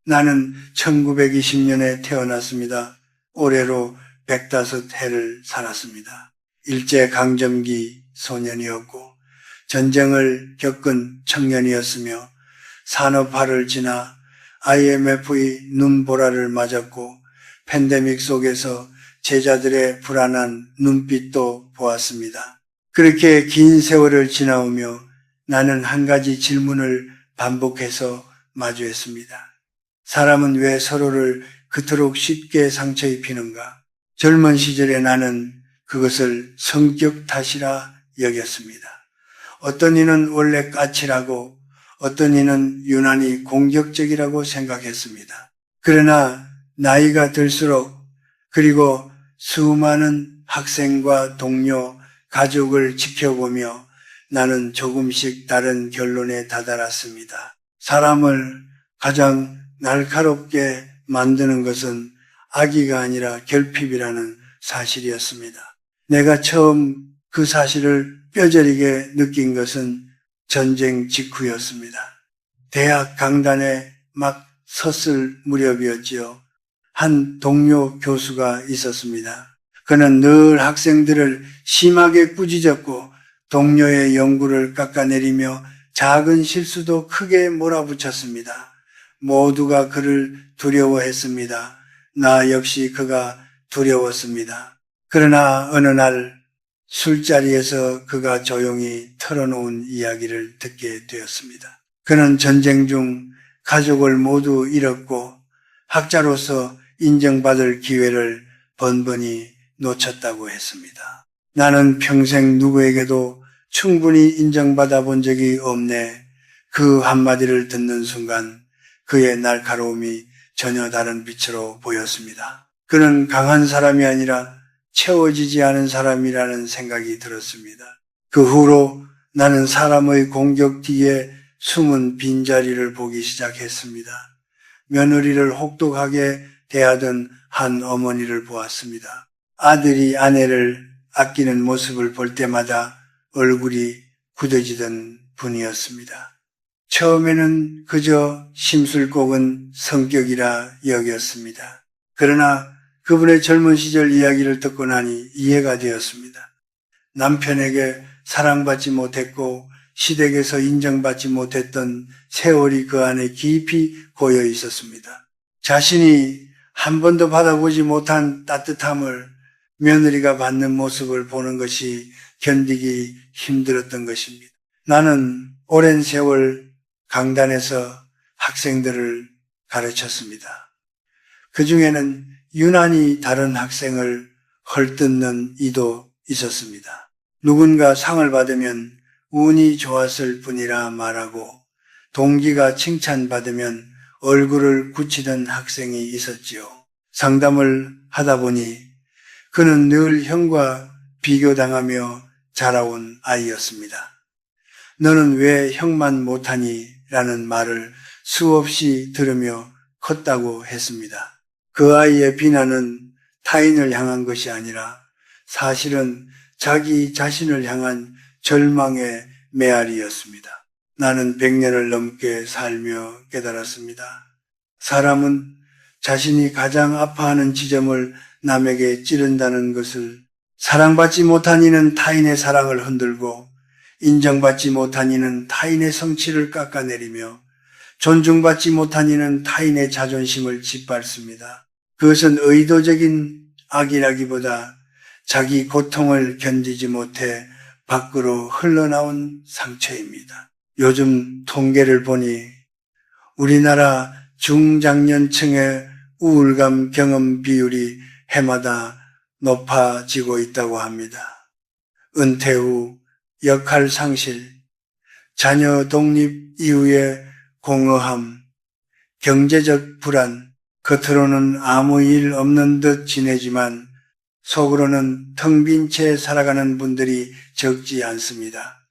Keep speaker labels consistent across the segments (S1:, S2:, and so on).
S1: 나는 1920년에 태어났습니다. 올해로 105해를 살았습니다. 일제강점기 소년이었고 전쟁을 겪은 청년이었으며 산업화를 지나 IMF의 눈보라를 맞았고 팬데믹 속에서 제자들의 불안한 눈빛도 보았습니다. 그렇게 긴 세월을 지나오며 나는 한 가지 질문을 반복해서 마주했습니다. 사람은 왜 서로를 그토록 쉽게 상처 입히는가? 젊은 시절에 나는 그것을 성격 탓이라 여겼습니다. 어떤 이는 원래 까칠하고 어떤 이는 유난히 공격적이라고 생각했습니다. 그러나 나이가 들수록 그리고 수많은 학생과 동료, 가족을 지켜보며 나는 조금씩 다른 결론에 다다랐습니다. 사람을 가장 날카롭게 만드는 것은 악의가 아니라 결핍이라는 사실이었습니다. 내가 처음 그 사실을 뼈저리게 느낀 것은 전쟁 직후였습니다. 대학 강단에 막 섰을 무렵이었지요. 한 동료 교수가 있었습니다. 그는 늘 학생들을 심하게 꾸짖었고 동료의 연구를 깎아내리며 작은 실수도 크게 몰아붙였습니다. 모두가 그를 두려워했습니다. 나 역시 그가 두려웠습니다. 그러나 어느 날 술자리에서 그가 조용히 털어놓은 이야기를 듣게 되었습니다. 그는 전쟁 중 가족을 모두 잃었고 학자로서 인정받을 기회를 번번이 놓쳤다고 했습니다. 나는 평생 누구에게도 충분히 인정받아 본 적이 없네. 그 한마디를 듣는 순간 그의 날카로움이 전혀 다른 빛으로 보였습니다. 그는 강한 사람이 아니라 채워지지 않은 사람이라는 생각이 들었습니다. 그 후로 나는 사람의 공격 뒤에 숨은 빈자리를 보기 시작했습니다. 며느리를 혹독하게 대하던 한 어머니를 보았습니다. 아들이 아내를 아끼는 모습을 볼 때마다 얼굴이 굳어지던 분이었습니다. 처음에는 그저 심술궂은 성격이라 여겼습니다. 그러나 그분의 젊은 시절 이야기를 듣고 나니 이해가 되었습니다. 남편에게 사랑받지 못했고 시댁에서 인정받지 못했던 세월이 그 안에 깊이 고여 있었습니다. 자신이 한 번도 받아보지 못한 따뜻함을 며느리가 받는 모습을 보는 것이 견디기 힘들었던 것입니다. 나는 오랜 세월 강단에서 학생들을 가르쳤습니다. 그 중에는 유난히 다른 학생을 헐뜯는 이도 있었습니다. 누군가 상을 받으면 운이 좋았을 뿐이라 말하고 동기가 칭찬받으면 얼굴을 굳히던 학생이 있었지요. 상담을 하다 보니 그는 늘 형과 비교당하며 자라온 아이였습니다. 너는 왜 형만 못하니? 라는 말을 수없이 들으며 컸다고 했습니다. 그 아이의 비난은 타인을 향한 것이 아니라 사실은 자기 자신을 향한 절망의 메아리였습니다. 나는 100년을 넘게 살며 깨달았습니다. 사람은 자신이 가장 아파하는 지점을 남에게 찌른다는 것을 사랑받지 못한 이는 타인의 사랑을 흔들고 인정받지 못한 이는 타인의 성취를 깎아내리며 존중받지 못한 이는 타인의 자존심을 짓밟습니다. 그것은 의도적인 악이라기보다 자기 고통을 견디지 못해 밖으로 흘러나온 상처입니다. 요즘 통계를 보니 우리나라 중장년층의 우울감 경험 비율이 해마다 높아지고 있다고 합니다. 은퇴 후 역할 상실, 자녀 독립 이후의 공허함, 경제적 불안, 겉으로는 아무 일 없는 듯 지내지만 속으로는 텅 빈 채 살아가는 분들이 적지 않습니다.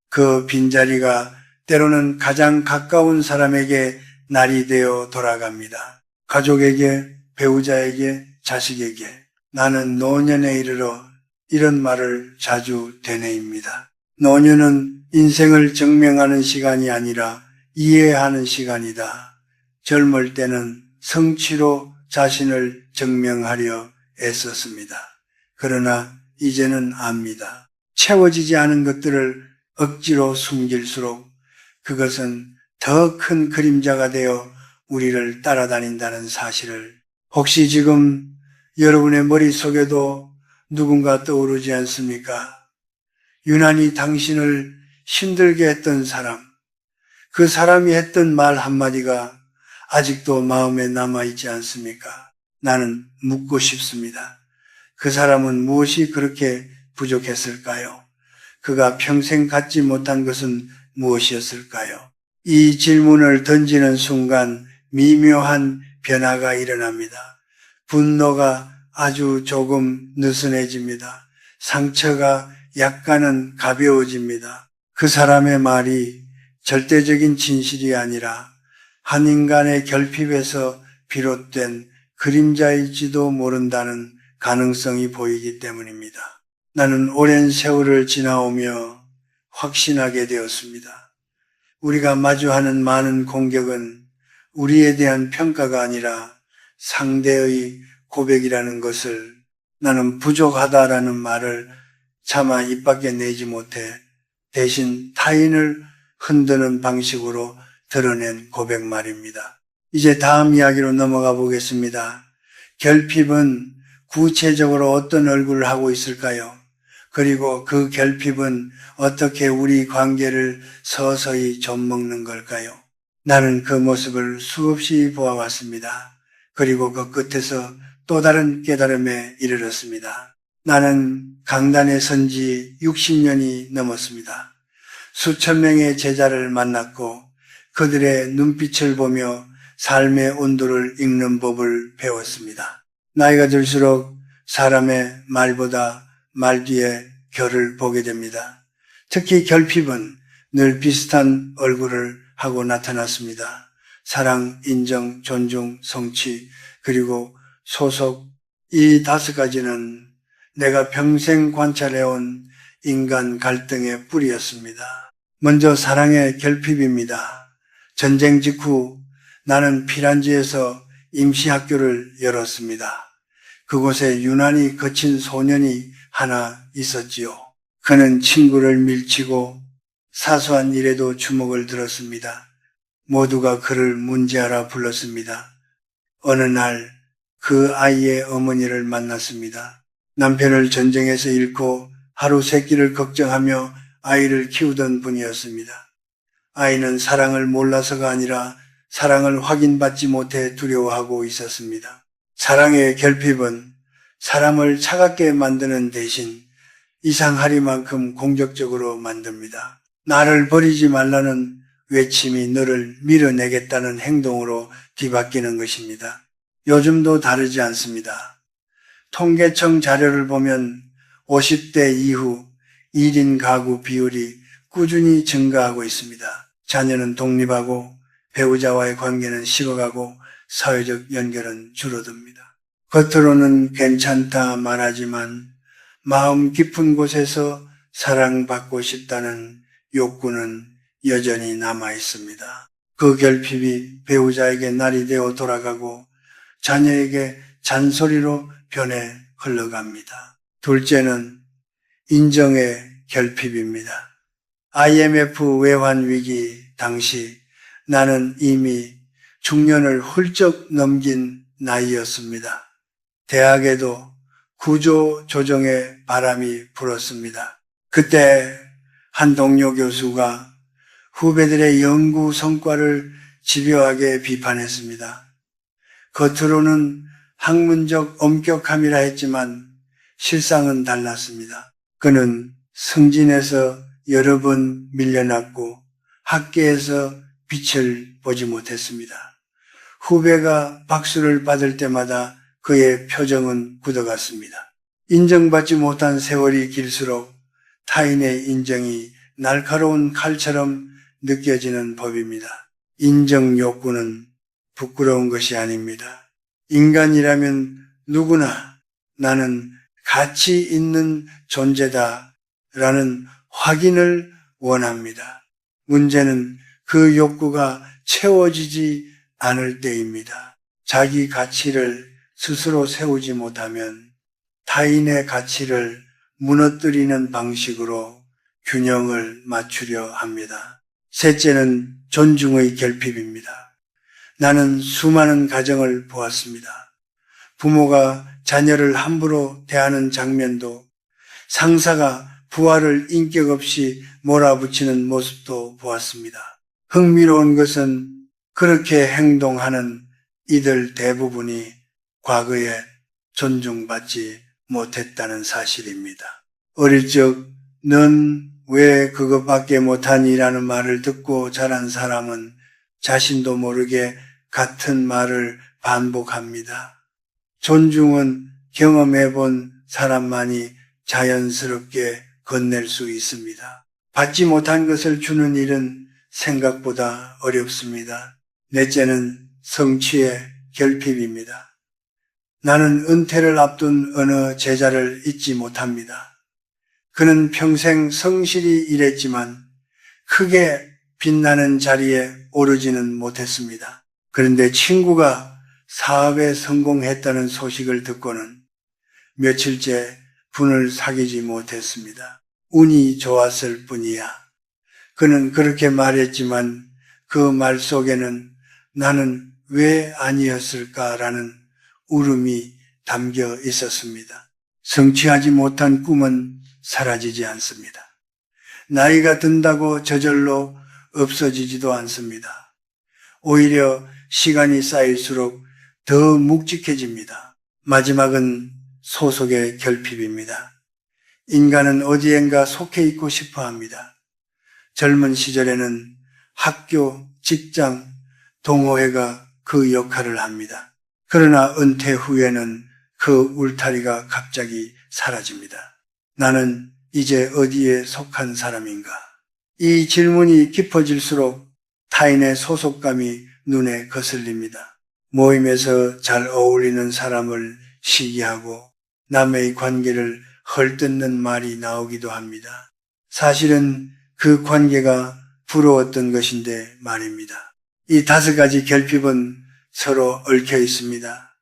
S1: 그 빈자리가 때로는 가장 가까운 사람에게 날이 되어 돌아갑니다. 가족에게, 배우자에게, 자식에게. 나는 노년에 이르러 이런 말을 자주 되뇌입니다. 노년은 인생을 증명하는 시간이 아니라 이해하는 시간이다. 젊을 때는 성취로 자신을 증명하려 애썼습니다. 그러나 이제는 압니다. 채워지지 않은 것들을 억지로 숨길수록 그것은 더 큰 그림자가 되어 우리를 따라다닌다는 사실을, 혹시 지금 여러분의 머릿속에도 누군가 떠오르지 않습니까? 유난히 당신을 힘들게 했던 사람, 그 사람이 했던 말 한마디가 아직도 마음에 남아있지 않습니까? 나는 묻고 싶습니다. 그 사람은 무엇이 그렇게 부족했을까요? 그가 평생 갖지 못한 것은 무엇이었을까요? 이 질문을 던지는 순간 미묘한 변화가 일어납니다. 분노가 아주 조금 느슨해집니다. 상처가 약간은 가벼워집니다. 그 사람의 말이 절대적인 진실이 아니라 한 인간의 결핍에서 비롯된 그림자일지도 모른다는 가능성이 보이기 때문입니다. 나는 오랜 세월을 지나오며 확신하게 되었습니다. 우리가 마주하는 많은 공격은 우리에 대한 평가가 아니라 상대의 고백이라는 것을, 나는 부족하다라는 말을 차마 입 밖에 내지 못해 대신 타인을 흔드는 방식으로 드러낸 고백 말입니다. 이제 다음 이야기로 넘어가 보겠습니다. 결핍은 구체적으로 어떤 얼굴을 하고 있을까요? 그리고 그 결핍은 어떻게 우리 관계를 서서히 좀먹는 걸까요? 나는 그 모습을 수없이 보아왔습니다. 그리고 그 끝에서 또 다른 깨달음에 이르렀습니다. 나는 강단에 선 지 60년이 넘었습니다. 수천 명의 제자를 만났고 그들의 눈빛을 보며 삶의 온도를 읽는 법을 배웠습니다. 나이가 들수록 사람의 말보다 말 뒤에 결을 보게 됩니다. 특히 결핍은 늘 비슷한 얼굴을 하고 나타났습니다. 사랑, 인정, 존중, 성취, 그리고 소속, 이 5가지는 내가 평생 관찰해온 인간 갈등의 뿌리였습니다. 먼저 사랑의 결핍입니다. 전쟁 직후 나는 피란지에서 임시학교를 열었습니다. 그곳에 유난히 거친 소년이 하나 있었지요. 그는 친구를 밀치고 사소한 일에도 주먹을 들었습니다. 모두가 그를 문제하라 불렀습니다. 어느 날 그 아이의 어머니를 만났습니다. 남편을 전쟁에서 잃고 하루 세끼를 걱정하며 아이를 키우던 분이었습니다. 아이는 사랑을 몰라서가 아니라 사랑을 확인받지 못해 두려워하고 있었습니다. 사랑의 결핍은 사람을 차갑게 만드는 대신 이상하리만큼 공격적으로 만듭니다. 나를 버리지 말라는 외침이 너를 밀어내겠다는 행동으로 뒤바뀌는 것입니다. 요즘도 다르지 않습니다. 통계청 자료를 보면 50대 이후 1인 가구 비율이 꾸준히 증가하고 있습니다. 자녀는 독립하고 배우자와의 관계는 식어가고 사회적 연결은 줄어듭니다. 겉으로는 괜찮다 말하지만 마음 깊은 곳에서 사랑받고 싶다는 욕구는 여전히 남아 있습니다. 그 결핍이 배우자에게 날이 되어 돌아가고 자녀에게 잔소리로 변해 흘러갑니다. 둘째는 인정의 결핍입니다. IMF 외환 위기 당시 나는 이미 중년을 훌쩍 넘긴 나이였습니다. 대학에도 구조 조정의 바람이 불었습니다. 그때 한 동료 교수가 후배들의 연구 성과를 집요하게 비판했습니다. 겉으로는 학문적 엄격함이라 했지만 실상은 달랐습니다. 그는 승진해서 여러 번 밀려났고 학계에서 빛을 보지 못했습니다. 후배가 박수를 받을 때마다 그의 표정은 굳어갔습니다. 인정받지 못한 세월이 길수록 타인의 인정이 날카로운 칼처럼 느껴지는 법입니다. 인정 욕구는 부끄러운 것이 아닙니다. 인간이라면 누구나 나는 가치 있는 존재다 라는 확인을 원합니다. 문제는 그 욕구가 채워지지 않을 때입니다. 자기 가치를 스스로 세우지 못하면 타인의 가치를 무너뜨리는 방식으로 균형을 맞추려 합니다. 셋째는 존중의 결핍입니다. 나는 수많은 가정을 보았습니다. 부모가 자녀를 함부로 대하는 장면도, 상사가 부하를 인격 없이 몰아붙이는 모습도 보았습니다. 흥미로운 것은 그렇게 행동하는 이들 대부분이 과거에 존중받지 못했다는 사실입니다. 어릴 적 넌 왜 그것밖에 못하니라는 말을 듣고 자란 사람은 자신도 모르게 같은 말을 반복합니다. 존중은 경험해 본 사람만이 자연스럽게 건넬 수 있습니다. 받지 못한 것을 주는 일은 생각보다 어렵습니다. 넷째는 성취의 결핍입니다. 나는 은퇴를 앞둔 어느 제자를 잊지 못합니다. 그는 평생 성실히 일했지만 크게 빛나는 자리에 오르지는 못했습니다. 그런데 친구가 사업에 성공했다는 소식을 듣고는 며칠째 분을 사귀지 못했습니다. 운이 좋았을 뿐이야. 그는 그렇게 말했지만 그 말 속에는 나는 왜 아니었을까라는 울음이 담겨 있었습니다. 성취하지 못한 꿈은 사라지지 않습니다. 나이가 든다고 저절로 없어지지도 않습니다. 오히려 시간이 쌓일수록 더 묵직해집니다. 마지막은 소속의 결핍입니다. 인간은 어디엔가 속해 있고 싶어 합니다. 젊은 시절에는 학교, 직장, 동호회가 그 역할을 합니다. 그러나 은퇴 후에는 그 울타리가 갑자기 사라집니다. 나는 이제 어디에 속한 사람인가? 이 질문이 깊어질수록 타인의 소속감이 눈에 거슬립니다. 모임에서 잘 어울리는 사람을 시기하고 남의 관계를 헐뜯는 말이 나오기도 합니다. 사실은 그 관계가 부러웠던 것인데 말입니다. 이 5가지 결핍은 서로 얽혀 있습니다.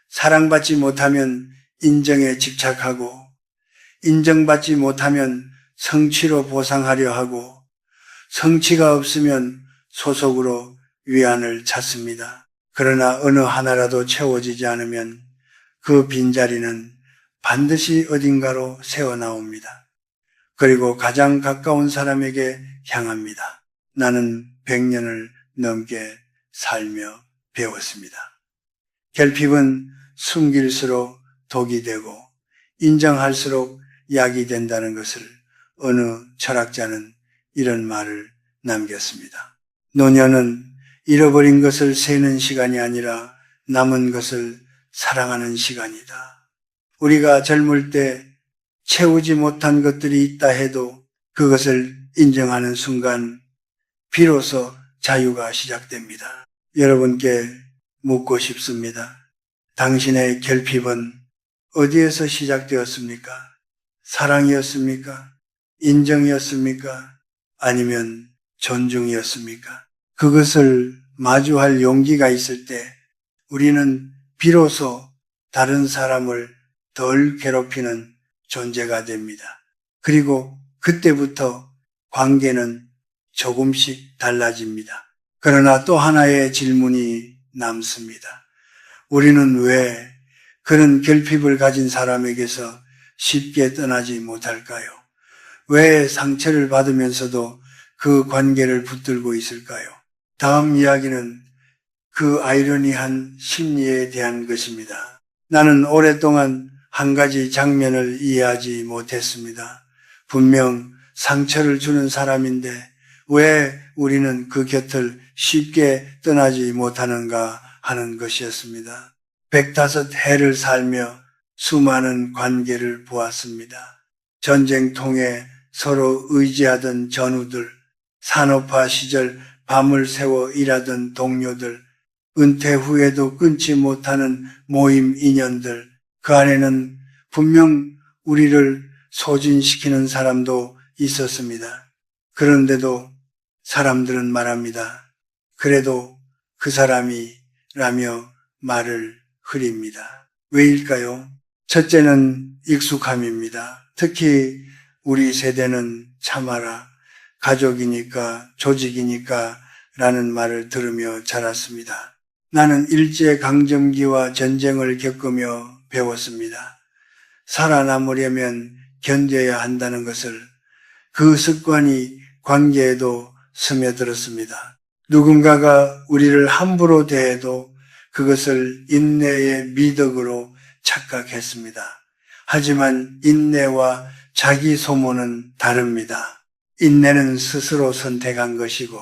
S1: 사랑받지 못하면 인정에 집착하고, 인정받지 못하면 성취로 보상하려 하고, 성취가 없으면 소속으로 위안을 찾습니다. 그러나 어느 하나라도 채워지지 않으면 그 빈자리는 반드시 어딘가로 새어나옵니다. 그리고 가장 가까운 사람에게 향합니다. 나는 100년을 넘게 살며 배웠습니다. 결핍은 숨길수록 독이 되고 인정할수록 약이 된다는 것을 어느 철학자는 이런 말을 남겼습니다. 노년은 잃어버린 것을 세는 시간이 아니라 남은 것을 사랑하는 시간이다. 우리가 젊을 때 채우지 못한 것들이 있다 해도 그것을 인정하는 순간 비로소 자유가 시작됩니다. 여러분께 묻고 싶습니다. 당신의 결핍은 어디에서 시작되었습니까? 사랑이었습니까? 인정이었습니까? 아니면 존중이었습니까? 그것을 마주할 용기가 있을 때 우리는 비로소 다른 사람을 덜 괴롭히는 존재가 됩니다. 그리고 그때부터 관계는 조금씩 달라집니다. 그러나 또 하나의 질문이 남습니다. 우리는 왜 그런 결핍을 가진 사람에게서 쉽게 떠나지 못할까요? 왜 상처를 받으면서도 그 관계를 붙들고 있을까요? 다음 이야기는 그 아이러니한 심리에 대한 것입니다. 나는 오랫동안 한 가지 장면을 이해하지 못했습니다. 분명 상처를 주는 사람인데 왜 우리는 그 곁을 쉽게 떠나지 못하는가 하는 것이었습니다. 105해를 살며 수많은 관계를 보았습니다. 전쟁통에 서로 의지하던 전우들, 산업화 시절 밤을 새워 일하던 동료들, 은퇴 후에도 끊지 못하는 모임 인연들, 그 안에는 분명 우리를 소진시키는 사람도 있었습니다. 그런데도 사람들은 말합니다. 그래도 그 사람이라며 말을 흐립니다. 왜일까요? 첫째는 익숙함입니다. 특히 우리 세대는 참아라, 가족이니까, 조직이니까 라는 말을 들으며 자랐습니다. 나는 일제강점기와 전쟁을 겪으며 배웠습니다. 살아남으려면 견뎌야 한다는 것을. 그 습관이 관계에도 스며들었습니다. 누군가가 우리를 함부로 대해도 그것을 인내의 미덕으로 착각했습니다. 하지만 인내와 자기 소모는 다릅니다. 인내는 스스로 선택한 것이고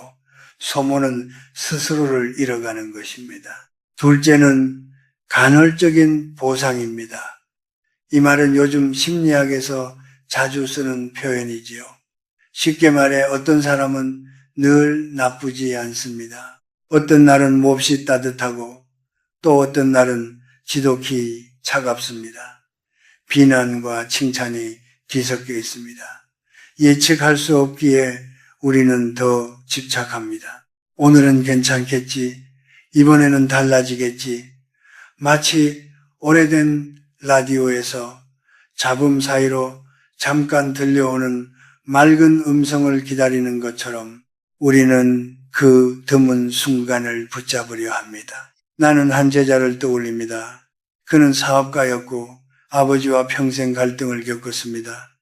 S1: 소모는 스스로를 잃어가는 것입니다. 둘째는 간헐적인 보상입니다. 이 말은 요즘 심리학에서 자주 쓰는 표현이지요. 쉽게 말해 어떤 사람은 늘 나쁘지 않습니다. 어떤 날은 몹시 따뜻하고 또 어떤 날은 지독히 차갑습니다. 비난과 칭찬이 뒤섞여 있습니다. 예측할 수 없기에 우리는 더 집착합니다. 오늘은 괜찮겠지, 이번에는 달라지겠지, 마치 오래된 라디오에서 잡음 사이로 잠깐 들려오는 맑은 음성을 기다리는 것처럼 우리는 그 드문 순간을 붙잡으려 합니다. 나는 한 제자를 떠올립니다. 그는 사업가였고 아버지와 평생 갈등을 겪었습니다.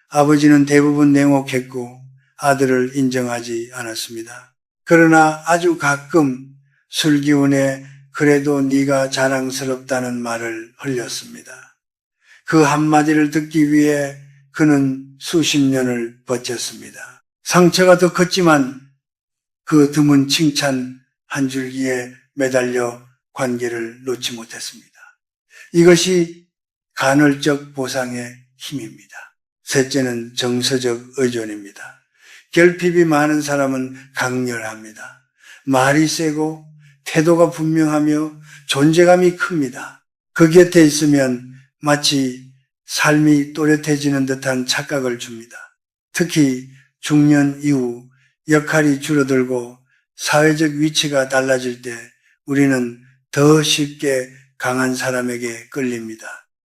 S1: 아버지는 대부분 냉혹했고 아들을 인정하지 않았습니다. 그러나 아주 가끔 술기운에 그래도 네가 자랑스럽다는 말을 흘렸습니다. 그 한마디를 듣기 위해 그는 수십 년을 버텼습니다. 상처가 더 컸지만 그 드문 칭찬 한 줄기에 매달려 관계를 놓지 못했습니다. 이것이 간헐적 보상의 힘입니다. 셋째는 정서적 의존입니다. 결핍이 많은 사람은 강렬합니다. 말이 세고 태도가 분명하며 존재감이 큽니다. 그 곁에 있으면 마치 삶이 또렷해지는 듯한 착각을 줍니다. 특히 중년 이후 역할이 줄어들고 사회적 위치가 달라질 때 우리는 더 쉽게 강한 사람에게 끌립니다.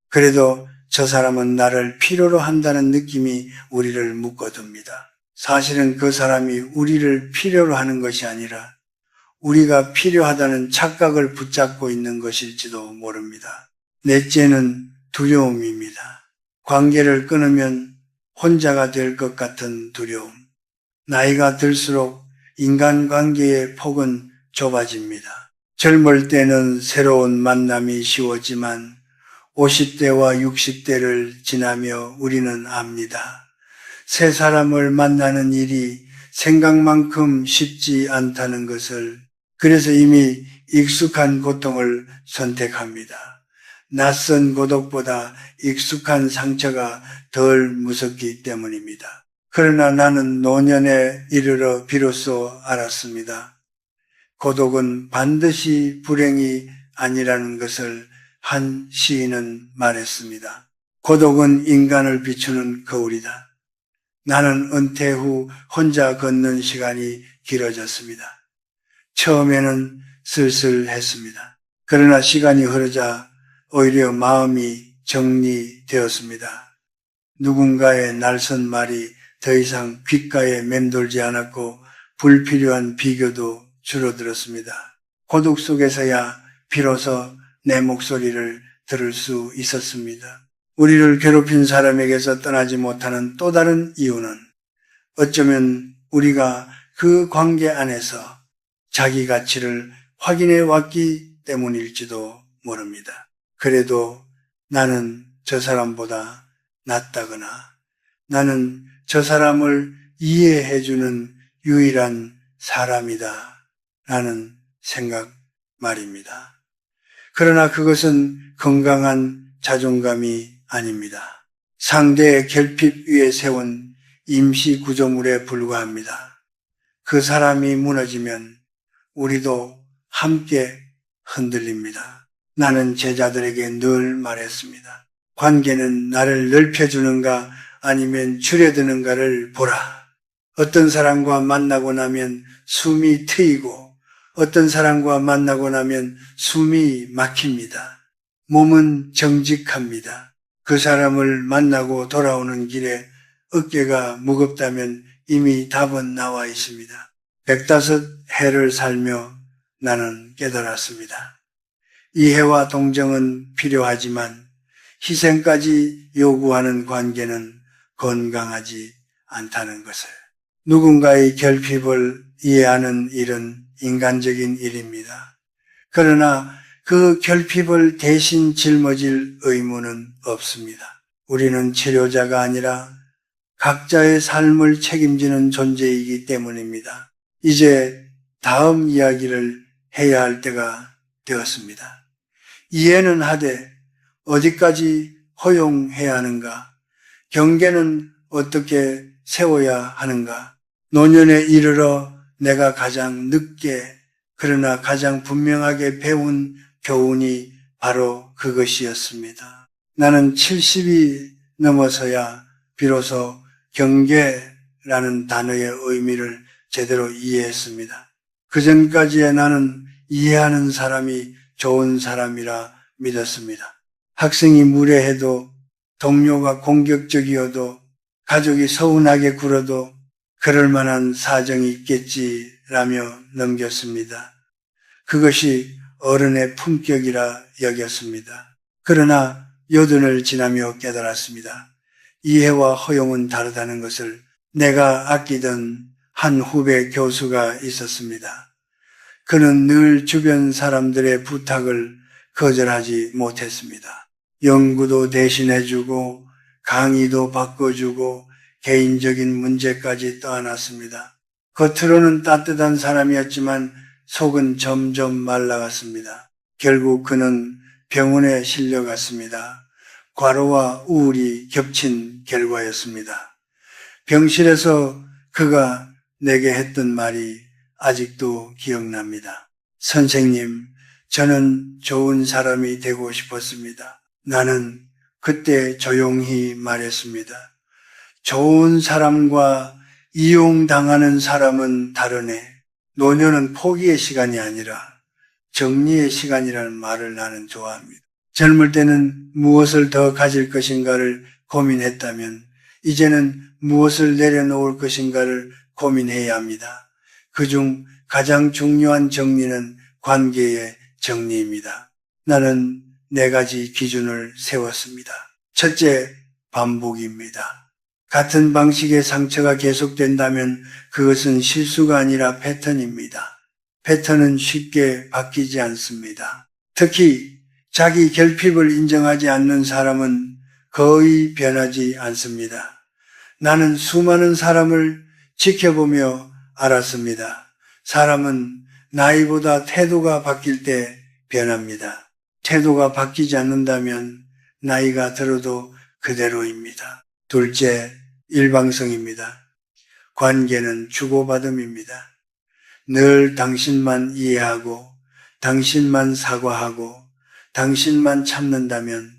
S1: 그래도 저 사람은 나를 필요로 한다는 느낌이 우리를 묶어둡니다. 사실은 그 사람이 우리를 필요로 하는 것이 아니라 우리가 필요하다는 착각을 붙잡고 있는 것일지도 모릅니다. 넷째는 두려움입니다. 관계를 끊으면 혼자가 될 것 같은 두려움. 나이가 들수록 인간관계의 폭은 좁아집니다. 젊을 때는 새로운 만남이 쉬웠지만 50대와 60대를 지나며 우리는 압니다. 새 사람을 만나는 일이 생각만큼 쉽지 않다는 것을. 그래서 이미 익숙한 고통을 선택합니다. 낯선 고독보다 익숙한 상처가 덜 무섭기 때문입니다. 그러나 나는 노년에 이르러 비로소 알았습니다. 고독은 반드시 불행이 아니라는 것을 한 시인은 말했습니다. 고독은 인간을 비추는 거울이다. 나는 은퇴 후 혼자 걷는 시간이 길어졌습니다. 처음에는 쓸쓸했습니다. 그러나 시간이 흐르자 오히려 마음이 정리되었습니다. 누군가의 날선 말이 더 이상 귓가에 맴돌지 않았고 불필요한 비교도 줄어들었습니다. 고독 속에서야 비로소 내 목소리를 들을 수 있었습니다. 우리를 괴롭힌 사람에게서 떠나지 못하는 또 다른 이유는 어쩌면 우리가 그 관계 안에서 자기 가치를 확인해 왔기 때문일지도 모릅니다. 그래도 나는 저 사람보다 낫다거나 나는 저 사람을 이해해주는 유일한 사람이다 라는 생각 말입니다. 그러나 그것은 건강한 자존감이 아닙니다. 상대의 결핍 위에 세운 임시 구조물에 불과합니다. 그 사람이 무너지면 우리도 함께 흔들립니다. 나는 제자들에게 늘 말했습니다. 관계는 나를 넓혀주는가 아니면 줄여드는가를 보라. 어떤 사람과 만나고 나면 숨이 트이고 어떤 사람과 만나고 나면 숨이 막힙니다. 몸은 정직합니다. 그 사람을 만나고 돌아오는 길에 어깨가 무겁다면 이미 답은 나와 있습니다. 105해를 살며 나는 깨달았습니다. 이해와 동정은 필요하지만 희생까지 요구하는 관계는 건강하지 않다는 것을. 누군가의 결핍을 이해하는 일은 인간적인 일입니다. 그러나 그 결핍을 대신 짊어질 의무는 없습니다. 우리는 치료자가 아니라 각자의 삶을 책임지는 존재이기 때문입니다. 이제 다음 이야기를 해야 할 때가 되었습니다. 이해는 하되 어디까지 허용해야 하는가? 경계는 어떻게 세워야 하는가? 노년에 이르러 내가 가장 늦게 그러나 가장 분명하게 배운 교훈이 바로 그것이었습니다. 나는 70이 넘어서야 비로소 경계라는 단어의 의미를 제대로 이해했습니다. 그전까지의 나는 이해하는 사람이 좋은 사람이라 믿었습니다. 학생이 무례해도, 동료가 공격적이어도, 가족이 서운하게 굴어도 그럴 만한 사정이 있겠지라며 넘겼습니다. 그것이 어른의 품격이라 여겼습니다. 그러나 여든을 지나며 깨달았습니다. 이해와 허용은 다르다는 것을. 내가 아끼던 한 후배 교수가 있었습니다. 그는 늘 주변 사람들의 부탁을 거절하지 못했습니다. 연구도 대신해주고 강의도 바꿔주고 개인적인 문제까지 떠안았습니다. 겉으로는 따뜻한 사람이었지만 속은 점점 말라갔습니다. 결국 그는 병원에 실려갔습니다. 과로와 우울이 겹친 결과였습니다. 병실에서 그가 내게 했던 말이 아직도 기억납니다. 선생님, 저는 좋은 사람이 되고 싶었습니다. 나는 그때 조용히 말했습니다. 좋은 사람과 이용당하는 사람은 다르네. 노년은 포기의 시간이 아니라 정리의 시간이라는 말을 나는 좋아합니다. 젊을 때는 무엇을 더 가질 것인가를 고민했다면 이제는 무엇을 내려놓을 것인가를 고민해야 합니다. 그중 가장 중요한 정리는 관계의 정리입니다. 나는 4가지 기준을 세웠습니다. 첫째, 반복입니다. 같은 방식의 상처가 계속된다면 그것은 실수가 아니라 패턴입니다. 패턴은 쉽게 바뀌지 않습니다. 특히 자기 결핍을 인정하지 않는 사람은 거의 변하지 않습니다. 나는 수많은 사람을 지켜보며 알았습니다. 사람은 나이보다 태도가 바뀔 때 변합니다. 태도가 바뀌지 않는다면 나이가 들어도 그대로입니다. 둘째, 일방성입니다. 관계는 주고받음입니다. 늘 당신만 이해하고 당신만 사과하고 당신만 참는다면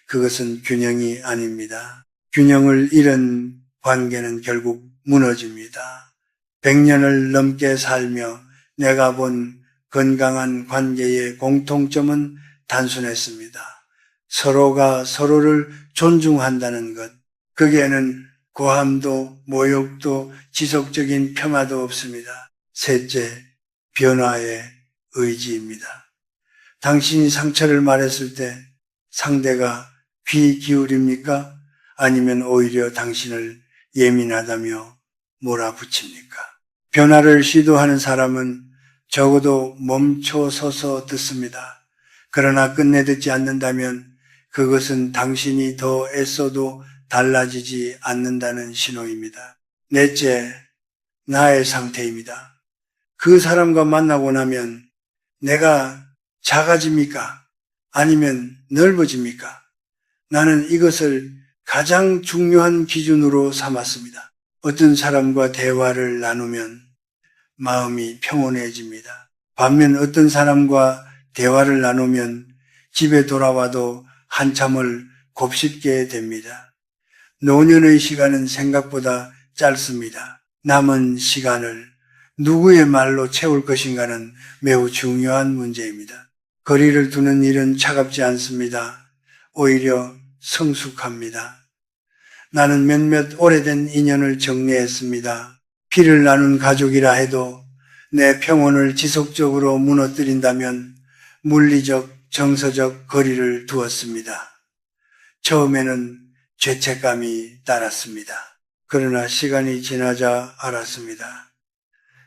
S1: 그것은 균형이 아닙니다. 균형을 잃은 관계는 결국 무너집니다. 100년을 넘게 살며 내가 본 건강한 관계의 공통점은 단순했습니다. 서로가 서로를 존중한다는 것. 거기에는 고함도 모욕도 지속적인 폄하도 없습니다. 셋째, 변화의 의지입니다. 당신이 상처를 말했을 때 상대가 귀 기울입니까? 아니면 오히려 당신을 예민하다며 몰아붙입니까? 변화를 시도하는 사람은 적어도 멈춰서서 듣습니다. 그러나 끝내 듣지 않는다면 그것은 당신이 더 애써도 달라지지 않는다는 신호입니다. 넷째, 나의 상태입니다. 그 사람과 만나고 나면 내가 작아집니까? 아니면 넓어집니까? 나는 이것을 가장 중요한 기준으로 삼았습니다. 어떤 사람과 대화를 나누면 마음이 평온해집니다. 반면 어떤 사람과 대화를 나누면 집에 돌아와도 한참을 곱씹게 됩니다. 노년의 시간은 생각보다 짧습니다. 남은 시간을 누구의 말로 채울 것인가는 매우 중요한 문제입니다. 거리를 두는 일은 차갑지 않습니다. 오히려 성숙합니다. 나는 몇몇 오래된 인연을 정리했습니다. 피를 나눈 가족이라 해도 내 평온을 지속적으로 무너뜨린다면 물리적, 정서적 거리를 두었습니다. 처음에는 죄책감이 따랐습니다. 그러나 시간이 지나자 알았습니다.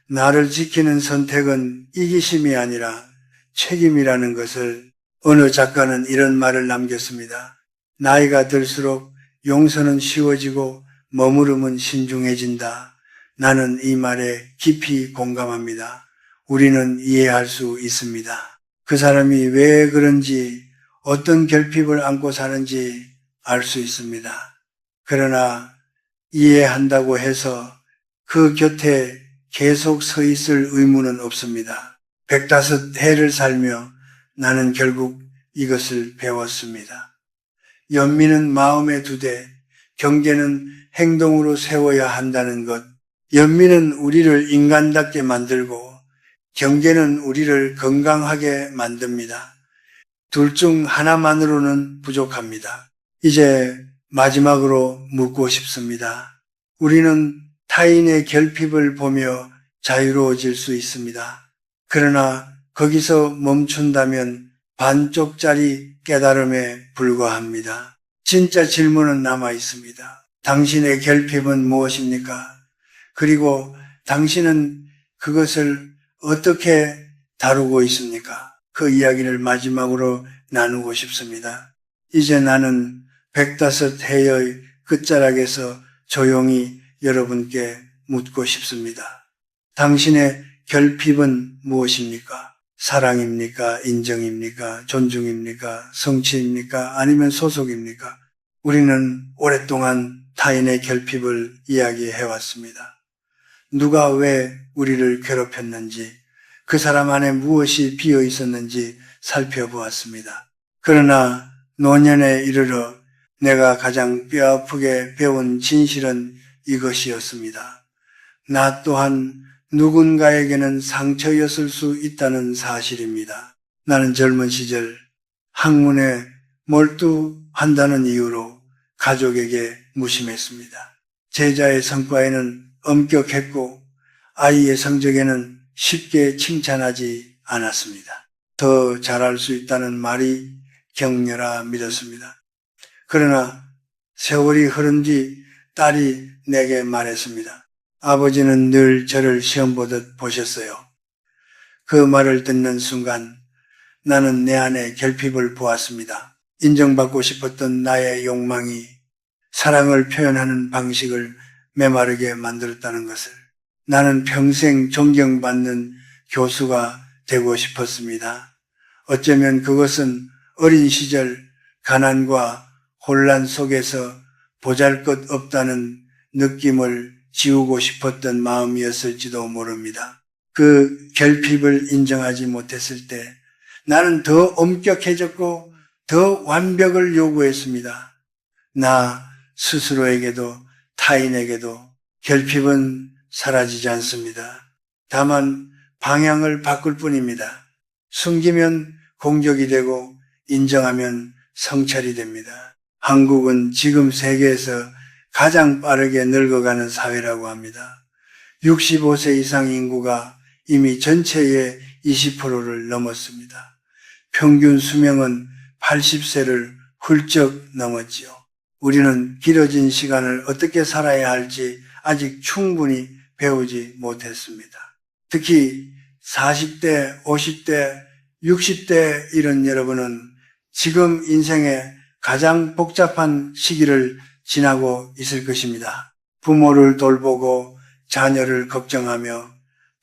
S1: 나를 지키는 선택은 이기심이 아니라 책임이라는 것을. 어느 작가는 이런 말을 남겼습니다. 나이가 들수록 용서는 쉬워지고 머무름은 신중해진다. 나는 이 말에 깊이 공감합니다. 우리는 이해할 수 있습니다. 그 사람이 왜 그런지, 어떤 결핍을 안고 사는지 알 수 있습니다. 그러나 이해한다고 해서 그 곁에 계속 서 있을 의무는 없습니다. 105해를 살며 나는 결국 이것을 배웠습니다. 연민은 마음에 두되 경계는 행동으로 세워야 한다는 것. 연민은 우리를 인간답게 만들고 경계는 우리를 건강하게 만듭니다. 둘 중 하나만으로는 부족합니다. 이제 마지막으로 묻고 싶습니다. 우리는 타인의 결핍을 보며 자유로워질 수 있습니다. 그러나 거기서 멈춘다면 반쪽짜리 깨달음에 불과합니다. 진짜 질문은 남아 있습니다. 당신의 결핍은 무엇입니까? 그리고 당신은 그것을 어떻게 다루고 있습니까? 그 이야기를 마지막으로 나누고 싶습니다. 이제 나는 105해의 끝자락에서 조용히 여러분께 묻고 싶습니다. 당신의 결핍은 무엇입니까? 사랑입니까? 인정입니까? 존중입니까? 성취입니까? 아니면 소속입니까? 우리는 오랫동안 타인의 결핍을 이야기해왔습니다. 누가 왜 우리를 괴롭혔는지, 그 사람 안에 무엇이 비어 있었는지 살펴보았습니다. 그러나 노년에 이르러 내가 가장 뼈아프게 배운 진실은 이것이었습니다. 나 또한 누군가에게는 상처였을 수 있다는 사실입니다. 나는 젊은 시절 학문에 몰두한다는 이유로 가족에게 무심했습니다. 제자의 성과에는 엄격했고 아이의 성적에는 쉽게 칭찬하지 않았습니다. 더 잘할 수 있다는 말이 격려라 믿었습니다. 그러나 세월이 흐른 뒤 딸이 내게 말했습니다. 아버지는 늘 저를 시험 보듯 보셨어요. 그 말을 듣는 순간 나는 내 안에 결핍을 보았습니다. 인정받고 싶었던 나의 욕망이 사랑을 표현하는 방식을 메마르게 만들었다는 것을. 나는 평생 존경받는 교수가 되고 싶었습니다. 어쩌면 그것은 어린 시절 가난과 혼란 속에서 보잘것없다는 느낌을 지우고 싶었던 마음이었을지도 모릅니다. 그 결핍을 인정하지 못했을 때 나는 더 엄격해졌고 더 완벽을 요구했습니다. 나 스스로에게도 타인에게도. 결핍은 사라지지 않습니다. 다만 방향을 바꿀 뿐입니다. 숨기면 공격이 되고 인정하면 성찰이 됩니다. 한국은 지금 세계에서 가장 빠르게 늙어가는 사회라고 합니다. 65세 이상 인구가 이미 전체의 20%를 넘었습니다. 평균 수명은 80세를 훌쩍 넘었지요. 우리는 길어진 시간을 어떻게 살아야 할지 아직 충분히 배우지 못했습니다. 특히 40대, 50대, 60대 이런 여러분은 지금 인생의 가장 복잡한 시기를 지나고 있을 것입니다. 부모를 돌보고 자녀를 걱정하며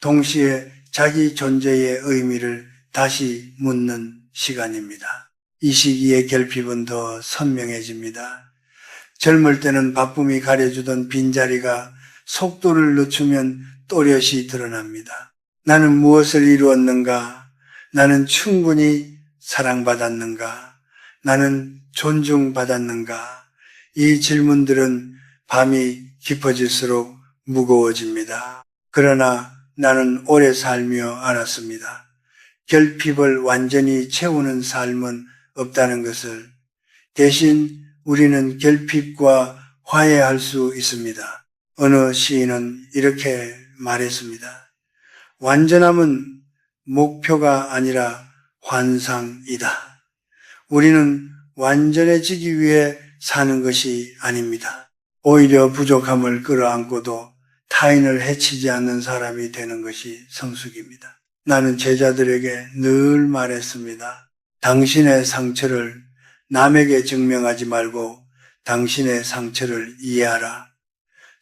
S1: 동시에 자기 존재의 의미를 다시 묻는 시간입니다. 이 시기의 결핍은 더 선명해집니다. 젊을 때는 바쁨이 가려주던 빈자리가 속도를 늦추면 또렷이 드러납니다. 나는 무엇을 이루었는가? 나는 충분히 사랑받았는가? 나는 존중받았는가? 이 질문들은 밤이 깊어질수록 무거워집니다. 그러나 나는 오래 살며 알았습니다. 결핍을 완전히 채우는 삶은 없다는 것을. 대신 우리는 결핍과 화해할 수 있습니다. 어느 시인은 이렇게 말했습니다. 완전함은 목표가 아니라 환상이다. 우리는 완전해지기 위해 사는 것이 아닙니다. 오히려 부족함을 끌어안고도 타인을 해치지 않는 사람이 되는 것이 성숙입니다. 나는 제자들에게 늘 말했습니다. 당신의 상처를 남에게 증명하지 말고 당신의 상처를 이해하라.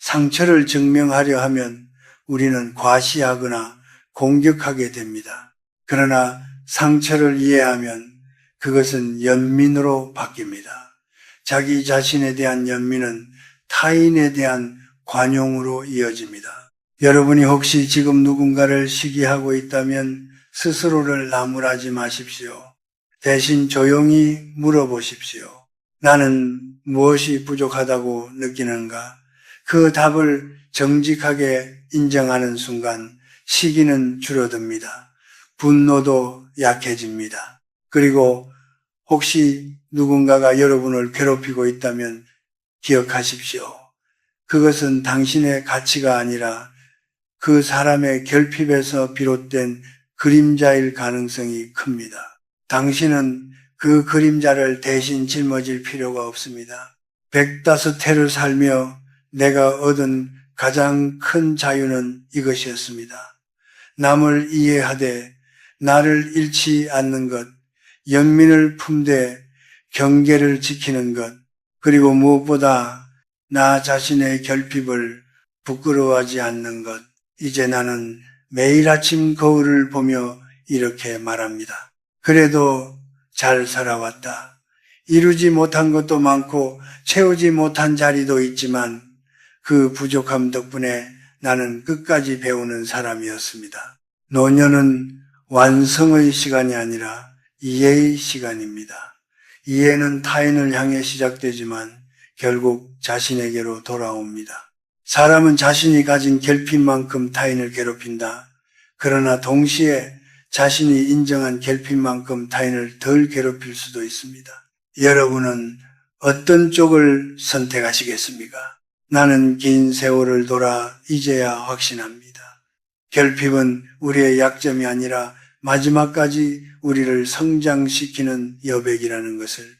S1: 상처를 증명하려 하면 우리는 과시하거나 공격하게 됩니다. 그러나 상처를 이해하면 그것은 연민으로 바뀝니다. 자기 자신에 대한 연민은 타인에 대한 관용으로 이어집니다. 여러분이 혹시 지금 누군가를 시기하고 있다면 스스로를 나무라지 마십시오. 대신 조용히 물어보십시오. 나는 무엇이 부족하다고 느끼는가? 그 답을 정직하게 인정하는 순간 시기는 줄어듭니다. 분노도 약해집니다. 그리고 혹시 누군가가 여러분을 괴롭히고 있다면 기억하십시오. 그것은 당신의 가치가 아니라 그 사람의 결핍에서 비롯된 그림자일 가능성이 큽니다. 당신은 그 그림자를 대신 짊어질 필요가 없습니다. 105해를 살며 내가 얻은 가장 큰 자유는 이것이었습니다. 남을 이해하되 나를 잃지 않는 것, 연민을 품되 경계를 지키는 것, 그리고 무엇보다 나 자신의 결핍을 부끄러워하지 않는 것. 이제 나는 매일 아침 거울을 보며 이렇게 말합니다. 그래도 잘 살아왔다. 이루지 못한 것도 많고 채우지 못한 자리도 있지만 그 부족함 덕분에 나는 끝까지 배우는 사람이었습니다. 노년은 완성의 시간이 아니라 이해의 시간입니다. 이해는 타인을 향해 시작되지만 결국 자신에게로 돌아옵니다. 사람은 자신이 가진 결핍만큼 타인을 괴롭힌다. 그러나 동시에 자신이 인정한 결핍만큼 타인을 덜 괴롭힐 수도 있습니다. 여러분은 어떤 쪽을 선택하시겠습니까? 나는 긴 세월을 돌아 이제야 확신합니다. 결핍은 우리의 약점이 아니라 마지막까지 우리를 성장시키는 여백이라는 것을.